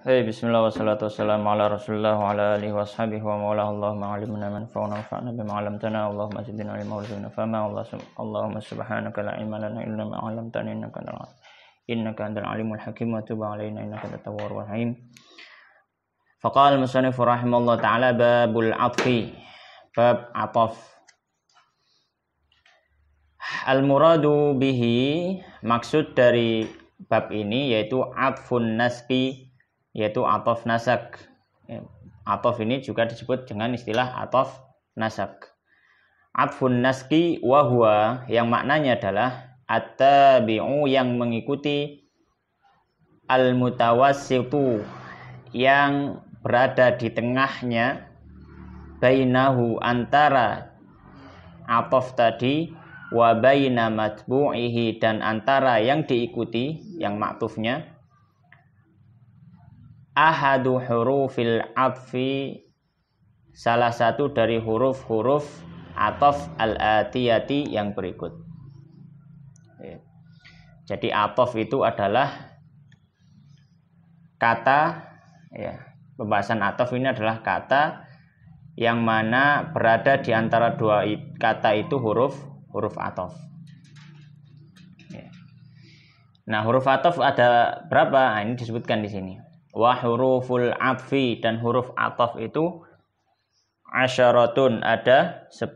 Bismillah wassalatu wassalamu ala rasulillah wa ala alihi wa sahbihi wa mawala Allahumma alimna manfa'una wa'fa'na bima 'allamtana Allahumma zidna ilma warzuqna fahma Allahumma subhanaka la ilma lana illa ma 'allamtana innaka antal alimul hakim wa tub 'alaina innaka antat tawwabur rahim. Faqala al-musannif rahimahullah ta'ala babul 'athfi, bab 'athaf. Al-muradu bihi, maksud dari bab ini yaitu 'athfun nasbi, yaitu atof nasak. Atof ini juga disebut dengan istilah atof nasak. Atfun naski wahwa, yang maknanya adalah at-tabi'u, yang mengikuti, al-mutawassitu, yang berada di tengahnya, bainahu, antara atof tadi, wa baina matbu'ihi, dan antara yang diikuti, yang maktufnya, ahadu hurufil atfi, salah satu dari huruf-huruf atof al-atiyati yang berikut. Jadi atof itu adalah kata, pembahasan atof ini adalah kata yang mana berada di antara dua kata itu huruf atof. Nah, huruf atof ada berapa? Nah, ini disebutkan di sini. Wa huruful atfi, dan huruf atof itu asyaratun, ada 10.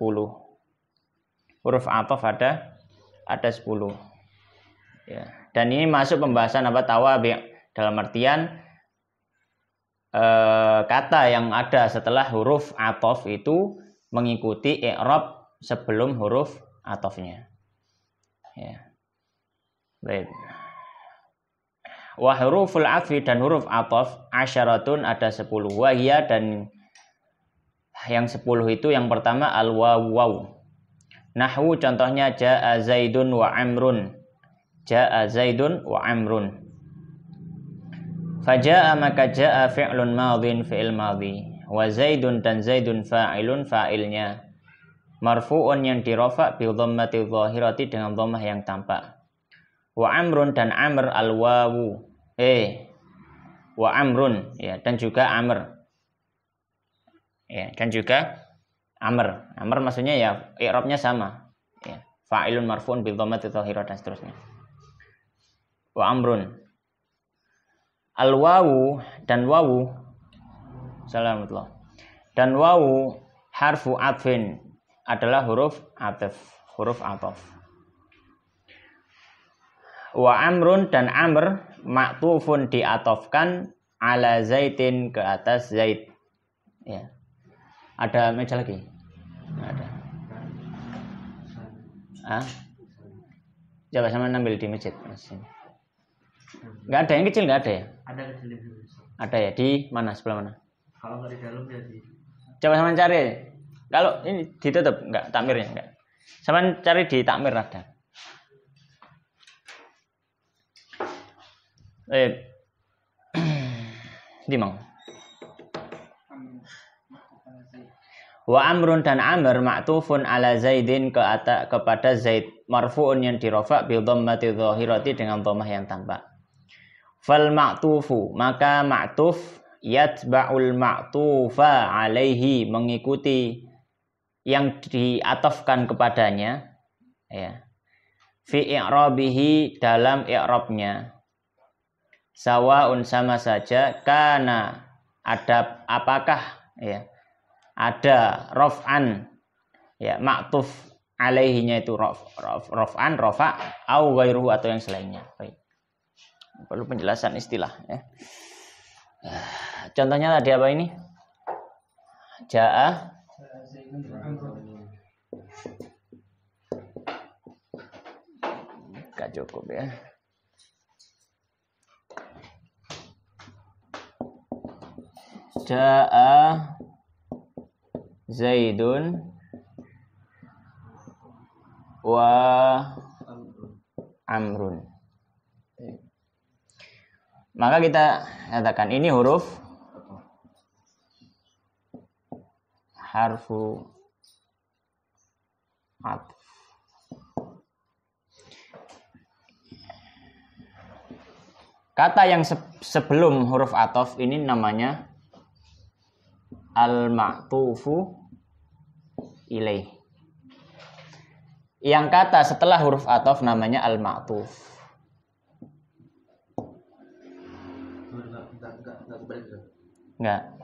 Huruf atof ada 10. Ya. Dan ini masuk pembahasan apa tawabi', dalam artian kata yang ada setelah huruf atof itu mengikuti i'rab sebelum huruf atofnya. Ya. Baik. Wa huruful atfi, dan huruf atof asyaratun ada 10. Wahia, dan yang 10 itu yang pertama al-waw. Nahwu, contohnya ja'a zaidun wa amrun. Ja'a zaidun wa amrun. Faja'a, maka ja'a fi'lun madhin, fi'il madhi. Wa zaidun, dan zaidun fa'ilun, fa'ilnya. Marfu'un, yang dirofa bi dhammati dhahirati, dengan dhammah yang tampak. Wa amrun, dan amr al-wawu. Wa amrun, ya, dan juga amr. Ya, dan juga amr. Amr maksudnya ya i'rabnya sama. Ya, fa'ilun marfu'un bi dhammati dhahirah, dan seterusnya. Wa amrun. Al-wawu, dan wawu. Assalamualaikum. Dan wawu harfu atfin, adalah huruf atf, huruf ataf. Wa amrun, dan amr maktufun, diatofkan, ala zaidin, ke atas zaid. Ya. Ada meja lagi? Nggak ada. Coba sama ambil di masjid. Nggak ada yang kecil, nggak ada ya? Ada kecil. Ada ya? Di mana? Sebelah mana? Kalau nggak di dalam ya di. Coba sama cari. Kalau ini ditutup, nggak, takmirnya nggak. Sama cari di takmir ada. Di mang. Wa amrun, dan amr ma'tufun ala zaidin, kepada zaid, marfu'un, yang dirofa bi dhammati dhahirati, dengan dhammah yang tampak. Fal ma'tufu, maka ma'tuf yatba'ul ma'tufa alaihi, mengikuti yang diatofkan kepadanya, ya. Fi i'rabihi, dalam i'rabnya. Sawaun, sama saja, kana, ada apakah, ya, ada raf'an, ya, ma'tuf alaihinya itu raf'an, rafa', au ghairuhu, atau yang selainnya. Baik. Perlu penjelasan istilah, ya. Contohnya tadi apa ini? Ja'a gak cukup, ya. Ja'a zaidun wa amrun. Maka kita katakan ini huruf harfu atf. Kata yang sebelum huruf ataf ini namanya al-ma'tufu ilaih. Yang kata setelah huruf ataf namanya al-ma'tuf. Enggak.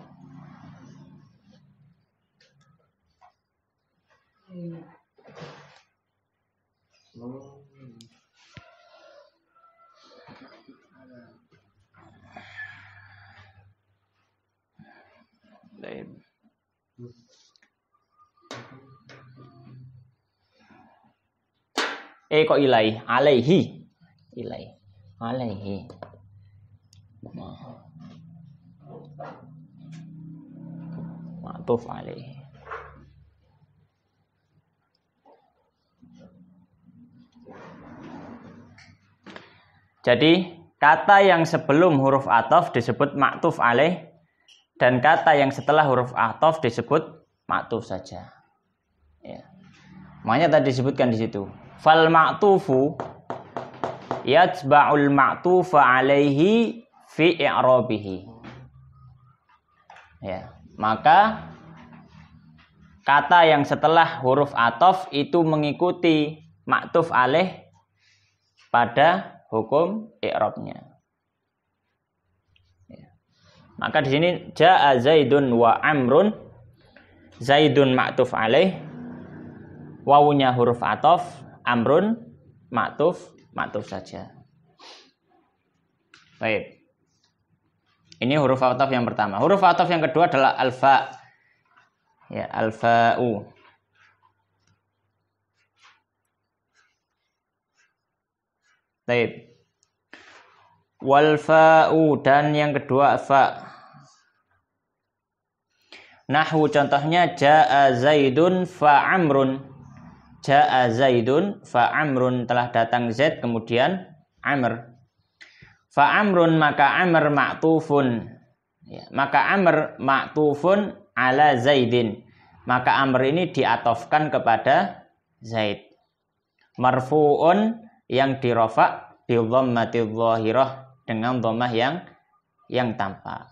Kok ilai? Alaihi. Ilai. Alaihi. Ma'tuf alaihi. Jadi kata yang sebelum huruf ataf disebut ma'tuf alaih dan kata yang setelah huruf ataf disebut ma'tuf saja. Ya. Makanya tadi disebutkan di situ. Fal ma'tufu yatba'ul ma'tufa alaihi fi i'rabihi. Ya, maka kata yang setelah huruf ataf itu mengikuti ma'tuf alaih pada hukum i'rabnya. Ya. Maka di sini jaa Zaidun wa Amrun. Zaidun ma'tuf alaih, wawunya huruf ataf, Amrun ma'tuf saja. Baik. Ini huruf ataf yang pertama. Huruf ataf yang kedua adalah alfa. Ya, alfa'u. Baik. Wal fa'u, dan yang kedua fa. Nahwu contohnya jaa Zaidun fa Amrun. Jaa Zaidun fa Amrun, telah datang Zaid kemudian Amr. Fa Amrun, maka Amr ma'tufun. Ya, maka Amr ma'tufun ala Zaidin. Maka Amr ini diatofkan kepada Zaid. Marfu'un, yang dirofa bi dhammati dhahirah, dengan dhammah yang tampak.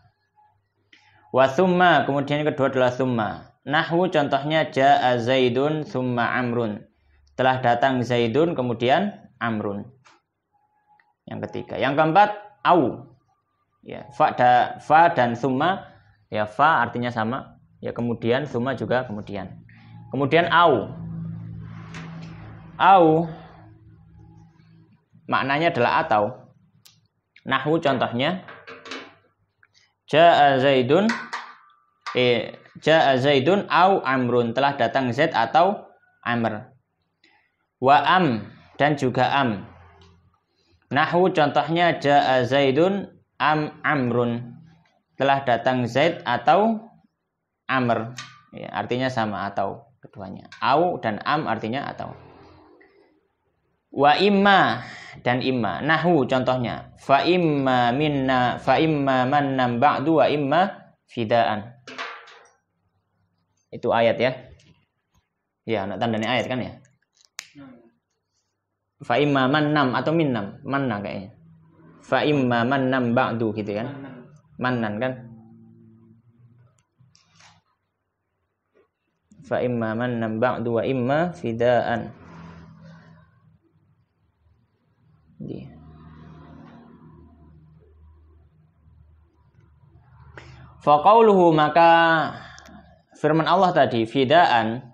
Wa thumma, kemudian yang kedua adalah thumma. Nahwu contohnya jaa Zaidun thumma Amrun. Telah datang Zaidun kemudian Amrun. Yang ketiga. Yang keempat au. Ya, fa dan thumma, ya fa artinya sama, ya kemudian, thumma juga kemudian. Kemudian au. Au maknanya adalah atau. Nahwu contohnya jaa Zaidun au Amrun, telah datang Zaid atau Amr. Wa am, dan juga am. Nahwu contohnya jaa Zaidun am Amrun, telah datang Zaid atau Amr. Ya, artinya sama, atau keduanya. Au dan am artinya atau. Wa imma, dan imma. Nahwu contohnya fa imma minna fa imma mannam ba'du wa imma fidaan. Itu ayat ya. Ya, nak tandanya ayat kan ya. Fa imma mannam atau minnam, manna kayaknya. Fa imma mannam ba'du gitu kan. Mannan kan. Fa imma mannam ba'du wa imma fidaan. Faqauluhu, maka firman Allah tadi fidaan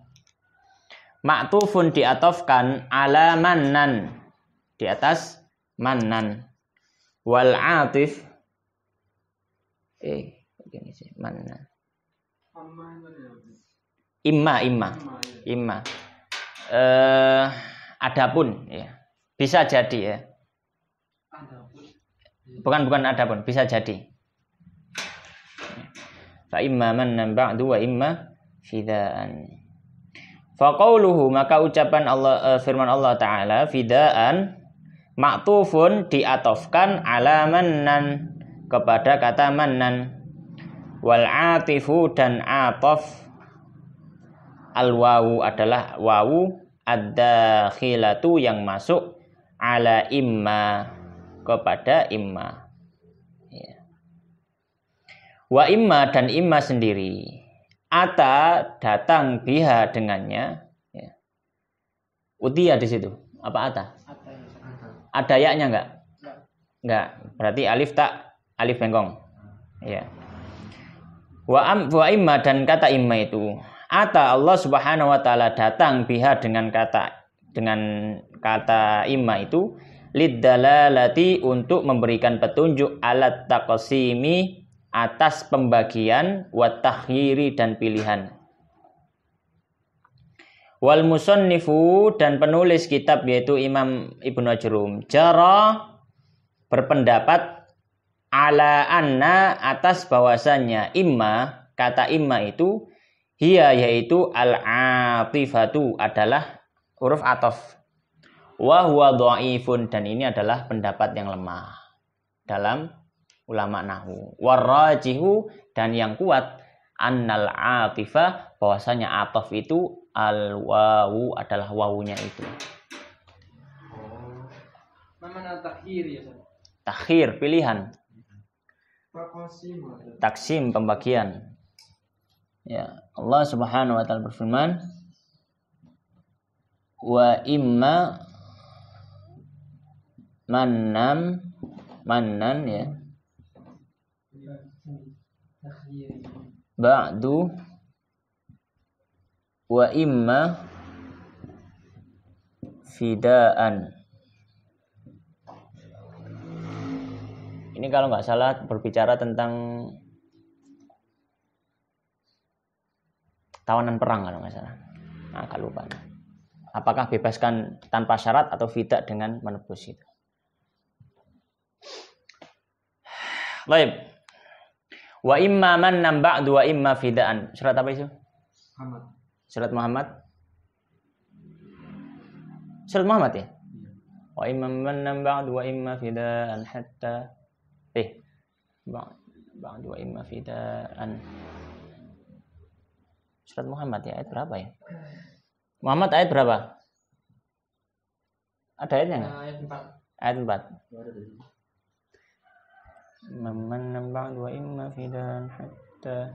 ma'tufun diatofkan ala mannan, di atas mannan. Wal atif begini sih, mannan. Imma. Adapun ya. Bisa jadi ya. Bukan adapun, bisa jadi. Fa imma mannan ba'du wa imma fidaan. Fa qauluhu, maka ucapan Allah, firman Allah taala fidaan ma'tufun diatofkan ala mannan, kepada kata mannan. Wal atifu, dan atof al wawu adalah wawu ad-dakhilatu, yang masuk ala imma, kepada imma. Wa imma dan imma sendiri. Ata datang biha dengannya. Ya. Utiya di situ. Apa ata? Ada yaknya enggak? Enggak. Berarti alif tak alif bengkong. Ya. Wa imma dan kata imma itu. Ata Allah Subhanahu wa taala datang biha dengan kata imma itu liddalalati untuk memberikan petunjuk alat taqsimi atas pembagian wa takhyiri dan pilihan. Wal musannifu dan penulis kitab yaitu Imam Ibnu Ajrum jara berpendapat ala anna atas bahwasannya imma, kata imma itu hiya yaitu al-atifatu adalah huruf ataf. Wa huwa dhaifun dan ini adalah pendapat yang lemah dalam ulama nahwu. Warrajihu dan yang kuat annal atifah bahwasanya ataf itu al wawu adalah wawunya itu. Mana takhir ya? Takhir pilihan. Taksim pembagian. Ya, Allah Subhanahu wa taala berfirman wa imma mannan ya ba'du wa imma fidaan. Ini kalau nggak salah berbicara tentang tawanan perang kalau nggak salah. Nah, agak lupa. Apakah bebaskan tanpa syarat atau fida dengan menebus itu? Baik. Wa imma mannan ba'du wa imma fidaan. Surat apa itu? Muhammad. Surat Muhammad. Surat Muhammad ya? Wa imma mannan ba'du wa imma fidaan hatta ba'du wa imma fidaan. Surat Muhammad ya, ayat berapa ya? Muhammad ayat berapa? Ada ayatnya enggak? Ayat 4. Mannan ba'du wa imma fidaan hatta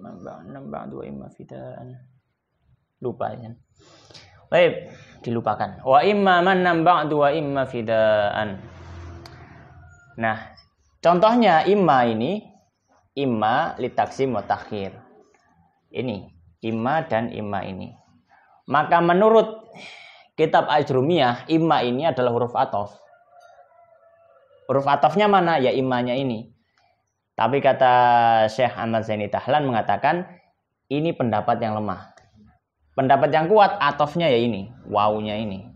mannan ba'du wa imma fidaan. Lupa ya. Baik, dilupakan. Wa imma mannan ba'du wa imma fidaan. Nah, contohnya imma ini imma litaksim wa takhir. Ini imma dan imma ini. Maka menurut kitab Ajrumiyah, imma ini adalah huruf ataf. Huruf atafnya mana? Ya immanya ini. Tapi kata Syekh Ahmad Zaini Dahlan mengatakan ini pendapat yang lemah. Pendapat yang kuat atafnya ya ini, wawunya ini.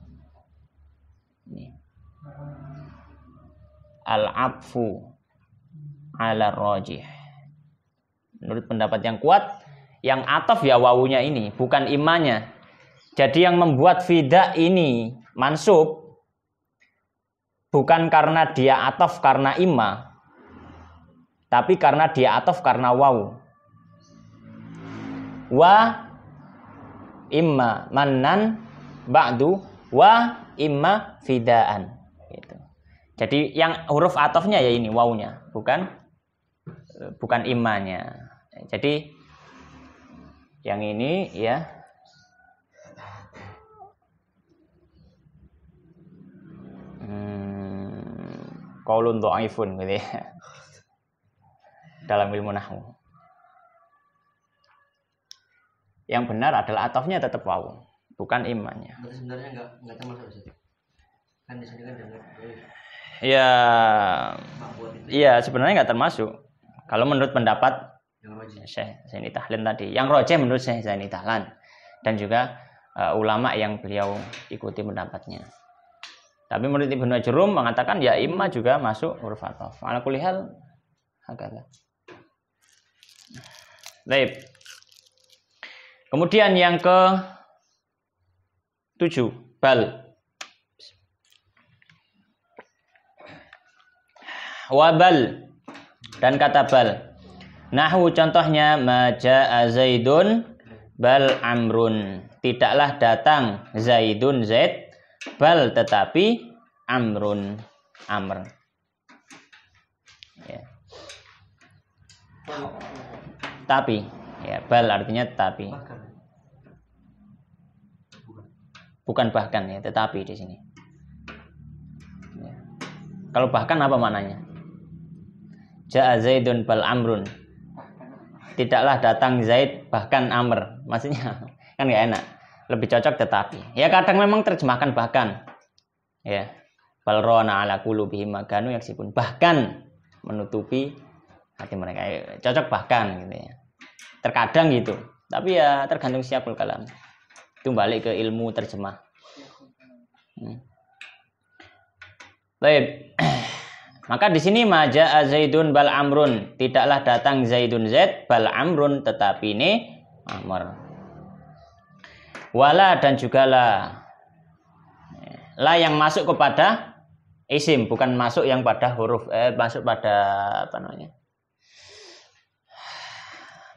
Al-'atfu 'ala rajih. Menurut pendapat yang kuat, yang ataf ya wawunya ini, bukan imanya. Jadi yang membuat fida ini mansub bukan karena dia ataf karena imma, tapi karena dia ataf karena wawu. Wa imma mannan ba'du wa imma fidaan. Gitu. Jadi yang huruf atafnya ya ini wawunya, bukan immanya. Jadi yang ini ya qaulun dhaifun gitu ya. Dalam ilmu nahwu. Yang benar adalah atafnya tetap wawu, bukan immanya. Sebenarnya enggak termasuk sih. Kan di sini kan ya. Iya, sebenarnya enggak termasuk. Kalau menurut pendapat Syekh Zaini Dahlan tadi, yang rojeh menurut Syekh Zaini Dahlan dan juga ulama yang beliau ikuti pendapatnya. Tapi menurut Ibnu Ajrum mengatakan ya imma juga masuk huruf ataf. Ala kulli hal hakala. Baik. Kemudian yang ke-7, bal. Wabal dan kata bal. Nahwu contohnya maja'a Zaidun bal Amrun. Tidaklah datang Zaidun Zaid, bal tetapi Amrun Amr. Ya. Tapi ya, bal artinya tetapi. Bahkan. Bukan bahkan ya, tetapi di sini. Ya. Kalau bahkan apa maknanya? Ja'a Zaidun bal Amrun. Tidaklah datang Zaid bahkan Amr. Maksudnya kan nggak enak. Lebih cocok tetapi. Ya kadang memang terjemahkan bahkan. Ya. Bal rona ala qulubihim ma kanu yaksibun. Bahkan menutupi hati mereka. Cocok bahkan gitu ya. Terkadang gitu. Tapi ya tergantung siapul kalam. Itu balik ke ilmu terjemah. Baik. Maka di sini maja'a Zaidun bal Amrun, tidaklah datang Zaidun Zaid bal Amrun, tetapi ini Amr. Wala dan juga la yang masuk kepada isim, bukan masuk yang pada huruf masuk pada apa namanya?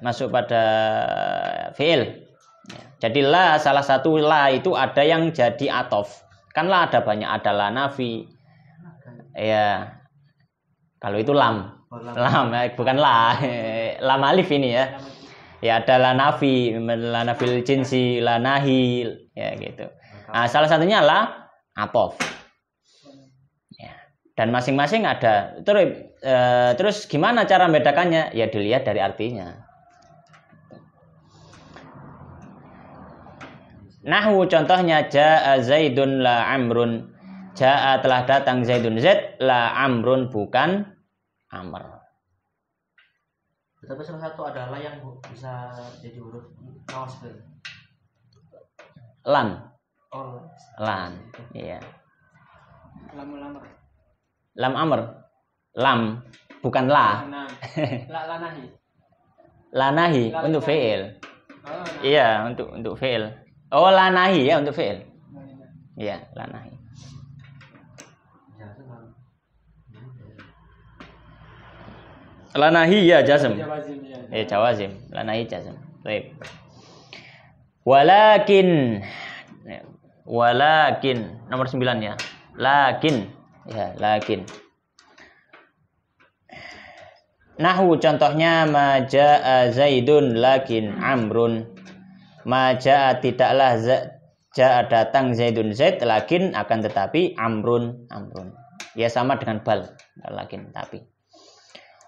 Masuk pada fi'il. Jadi la, salah satu la itu ada yang jadi atof. Kan la ada banyak, ada la nafi. Ya. Kalau itu lam. Lam bukan la. Lam alif ini ya. Ya ada la nafi, la nafil jinsi, la nahi, ya gitu. Nah, salah satunya la atof. Ya. Dan masing-masing ada. Terus gimana cara membedakannya? Ya dilihat dari artinya. Nahwu contohnya ja'a Zaidun la Amrun. Ja'a telah datang Zaidun Zaid la Amrun bukan Amr. Tapi salah satu adalah yang bisa jadi huruf nasb. Lan. Oh, Lan. Iya. lam Amr. Lam Amr. Lam bukan la. La nahi. La nahi untuk fi'il. Iya, untuk fi'il. Oh, la nahi ya untuk fi'il. Iya, la nahi. La nahi ya jazm. Jawazim. La nahi jazm. Baik. Walakin nomor 9 ya. Lakin ya, lakin. Nahwu contohnya maja'a Zaidun lakin Amrun. Maja'a tidaklah ja'a datang Zaidun Zaid lakin akan tetapi Amrun. Ya sama dengan bal lakin tapi.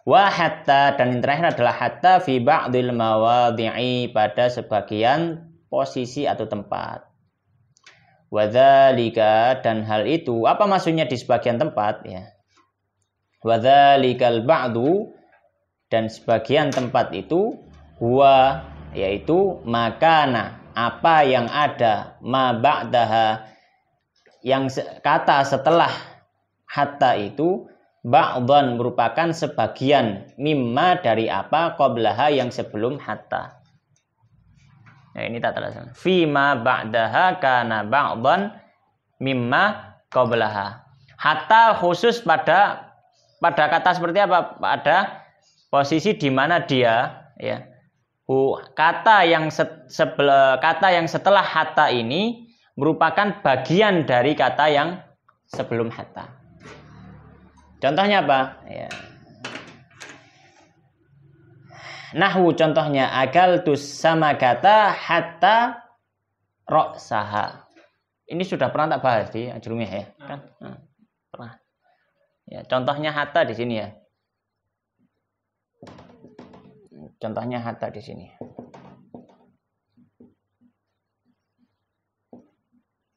Wa hatta dan yang terakhir adalah hatta fi ba'dil mawadhi'i pada sebagian posisi atau tempat. Wa dzalika dan hal itu apa maksudnya di sebagian tempat ya. Wa dzalikal ba'du dan sebagian tempat itu huwa yaitu makana apa yang ada ma ba'daha yang kata setelah hatta itu ba'dhan merupakan sebagian mimma dari apa qablaha yang sebelum hatta. Nah ini tak terasa. Fima ba'daha kana ba'dhan mimma qablaha. Hatta khusus pada kata seperti apa? Pada posisi di mana dia ya kata yang setelah hatta ini merupakan bagian dari kata yang sebelum hatta. Contohnya apa? Ya. Nahwu contohnya akaltus sama kata hatta ra'saha. Ini sudah pernah tak bahas di Ajrumiyah ya? Kan? Pernah. Ya, contohnya hatta di sini ya. Contohnya hatta di sini.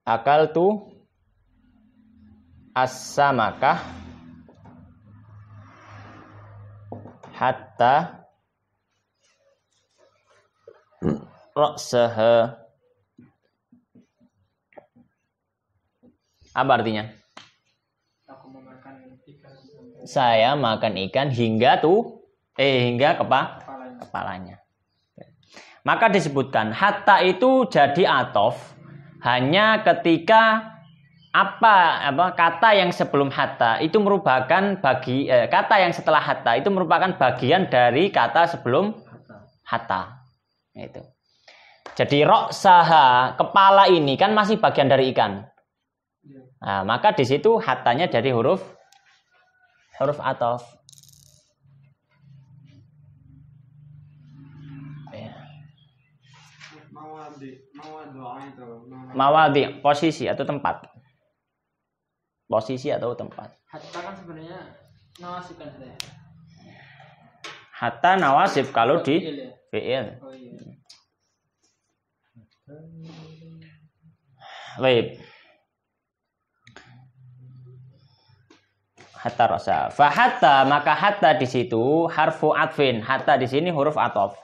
Akaltu as-samakah hatta ra'saha. Apa artinya? Aku memakan ikan. Saya makan ikan hingga kepalanya. Maka disebutkan hatta itu jadi atof hanya ketika kata yang sebelum hatta itu merupakan kata yang setelah hatta itu merupakan bagian dari kata sebelum hatta. Itu. Jadi ra'saha, kepala ini kan masih bagian dari ikan. Nah, maka di situ hattanya dari huruf atof. Mawadhi, posisi atau tempat. Posisi atau tempat. Hatta kan sebenarnya nawasib kan saya. Hatta nawasib kalau di fi'il. Oh iya. Baik. Hatta rasa. Fa hatta, maka hatta di situ harfu atfin. Hatta di sini huruf ataf.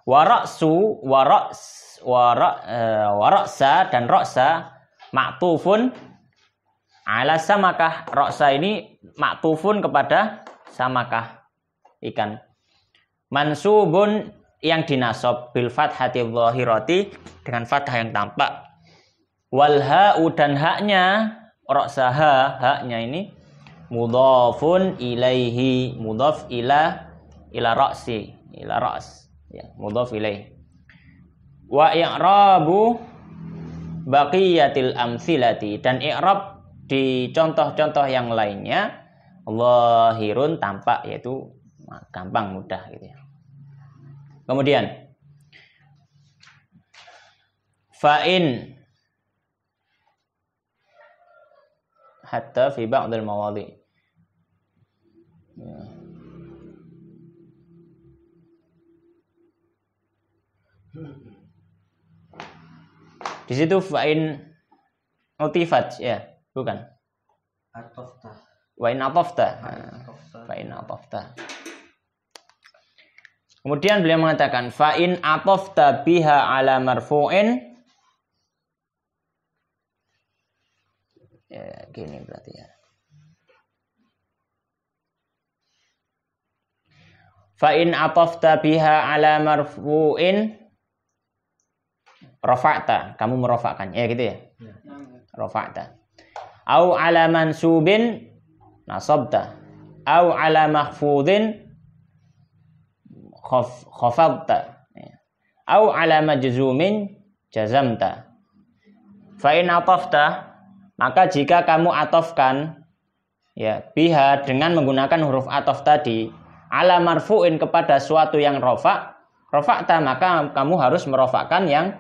Wa ra'su wa ra'sa dan ra'sa ma'tufun ala samakah. Ra'sa ini ma'tufun kepada samakah, ikan. Mansubun yang dinasab bil fathati dhahirati dengan fathah yang tampak. Wal ha'u dan haknya ra'sa haknya ini mudhafun ilaihi, mudhaf ila ra'si, ila ra's, ya, mudhaf ilaihi. Wa i'rabu baqiyatil amthilati, dan i'rab di contoh-contoh yang lainnya zahirun tampak, yaitu gampang, mudah gitu ya. Kemudian fa'in hatta fi ba'dil mawadhi. Ya. Di situ fa'in utifat, ya, bukan? Atofta. Wa in atafta. Fa'in atafta. Kemudian beliau mengatakan fa'in atafta biha ala marfu'in. Ya, gini berarti ya. Fa'in atafta biha ala marfu'in rafa'ta, kamu merofakkan, ya gitu ya. Rafa'ta. Au ala mansubin nasabta. Au ala mahfudhin khafadta. Au ala majzumin jazamta. Fa'in atafta, maka jika kamu atofkan, ya, biha dengan menggunakan huruf atof tadi, ala marfu'in kepada suatu yang rofa'ta, maka kamu harus merofakkan yang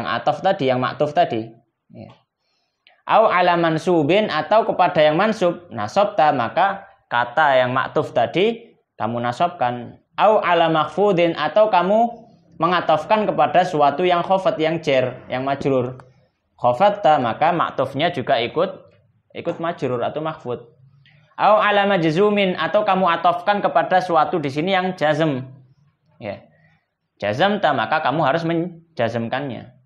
atof tadi, yang maktuf tadi. Ya. Au ala mansubin, atau kepada yang mansub, nasabta, maka kata yang maktuf tadi kamu nasabkan. Au ala mahfudin, atau kamu mengatofkan kepada suatu yang khafat, yang jer, yang majrur. Khafatta, maka maktufnya juga ikut majrur atau mahfud. Au ala majzumin, atau kamu atofkan kepada suatu di sini yang jazm. Ya. Jazamta, maka kamu harus menjazmkannya.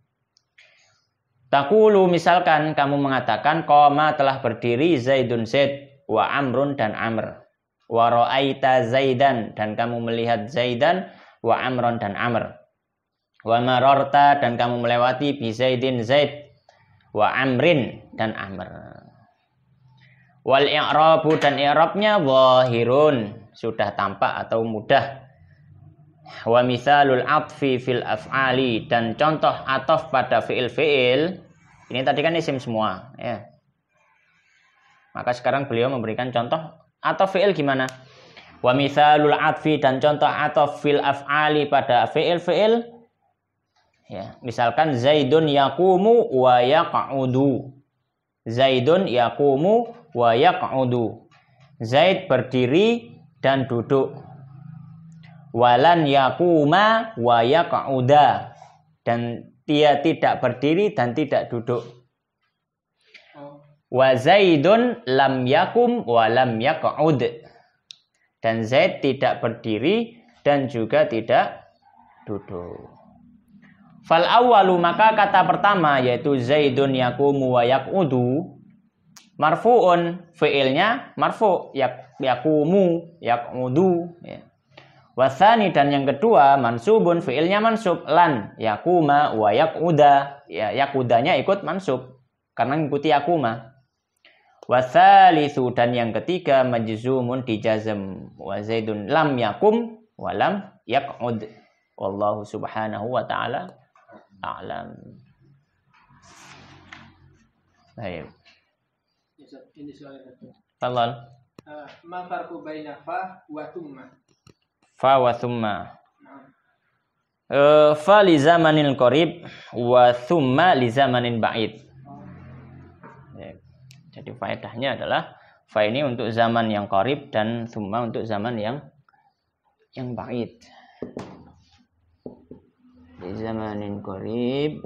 Taqulu, misalkan kamu mengatakan qama, telah berdiri Zaidun Zaid, wa Amrun dan Amr. Wa ra'aita Zaidan, dan kamu melihat Zaidan, wa Amrun dan Amr. Wa mararta, dan kamu melewati bi Zaidin Zaid, wa Amrin dan Amr. Wal i'rabu, dan i'rabnya zahirun, sudah tampak atau mudah. Wa mithalul atfi fil af'ali, dan contoh ataf pada fi'il-fi'il, ini tadi kan isim semua, ya. Maka sekarang beliau memberikan contoh ataf fi'il gimana? Wa mithalul atfi, dan contoh ataf fil af'ali pada fi'il-fi'il, ya, misalkan Zaidun yaqumu wa yaq'udu. Zaidun yaqumu wa yaq'udu. Zaid berdiri dan duduk. Walan yaquma wa yaq'uda, dan dia tidak berdiri dan tidak duduk. Wa Zaidun lam yakum wa lam yaq'ud, dan Zaid tidak berdiri dan juga tidak duduk. Fal awwalu, maka kata pertama yaitu Zaidun yaqumu wa yaq'udu marfu'un, fi'ilnya marfu', yaqumu yaq'udu, ya. Wasani, dan yang kedua mansubun, fi'ilnya mansub, lan yaquma wa yaq'uda, ya, yaqudanya ikut mansub karena mengikuti yaquma. Wasalitsu, dan yang ketiga majzumun, dijazm, wa Zaidun lam yaqum wa lam yaq'ud. Wallahu subhanahu wa ta'ala a'lam. Baik. Ini soalnya. Tafadhal. Ma farqu baina fa wa thumma? Fa wa thumma. Fa li zamanil qarib wa thumma li zamanin ba'id. Ya, jadi faedahnya adalah fa ini untuk zaman yang qarib dan thumma untuk zaman yang ba'id. Li zamanin qarib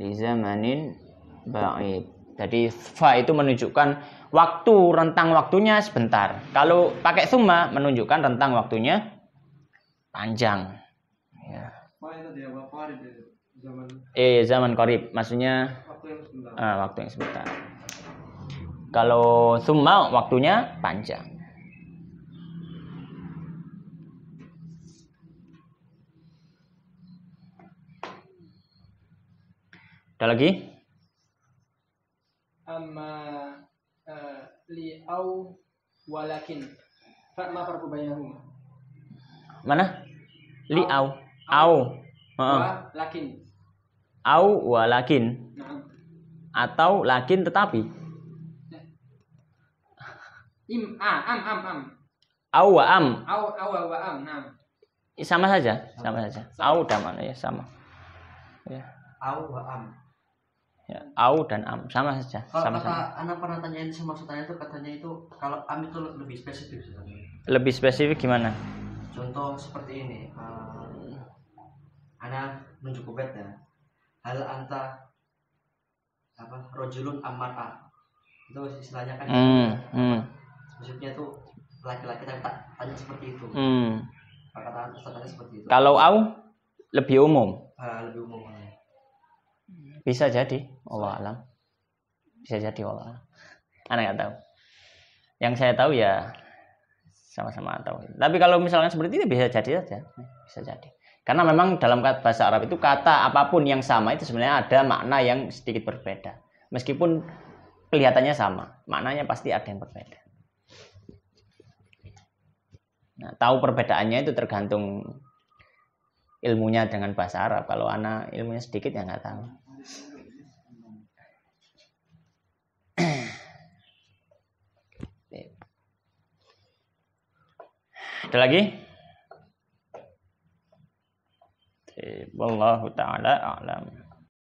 li zamanin ba'id. Jadi fa itu menunjukkan waktu, rentang waktunya sebentar. Kalau pakai thumma menunjukkan rentang waktunya panjang. Ya. Zaman qarib maksudnya waktu yang sebentar. Kalau thumma waktunya panjang. Ada lagi? Amma li au walakin. Ma farqu bainahuma? Mana? Li au. Au. Lakin. Au wa lakin. Nah. Atau lakin tetapi. Am. Au wa am. Au wa am. Nah. Sama saja. Au dan am ya sama. Ya. Au wa am. Ya, au dan am sama saja. Kalau Sama-sama. kata anak pernah tanyain sama maksudnya itu katanya itu kalau am itu lebih spesifik sebenarnya. Lebih spesifik gimana? Contoh seperti ini. Anak nunjuk kubet ya. Hal anta apa rojulun ammar'a. Itu istilahnya kan spesifiknya itu laki-laki tapi tak tanya seperti itu. Perkataan ustadznya seperti itu. Kalau au lebih umum. Lebih umum. Bisa jadi, Allah alam. Bisa jadi, Allah alam. Anak nggak tahu. Yang saya tahu ya sama-sama tahu. Tapi kalau misalnya seperti itu bisa jadi saja, bisa jadi. Karena memang dalam bahasa Arab itu kata apapun yang sama itu sebenarnya ada makna yang sedikit berbeda. Meskipun kelihatannya sama, maknanya pasti ada yang berbeda. Nah, tahu perbedaannya itu tergantung ilmunya dengan bahasa Arab. Kalau anak ilmunya sedikit ya nggak tahu. Ada lagi? Wallahu ta'ala a'lam.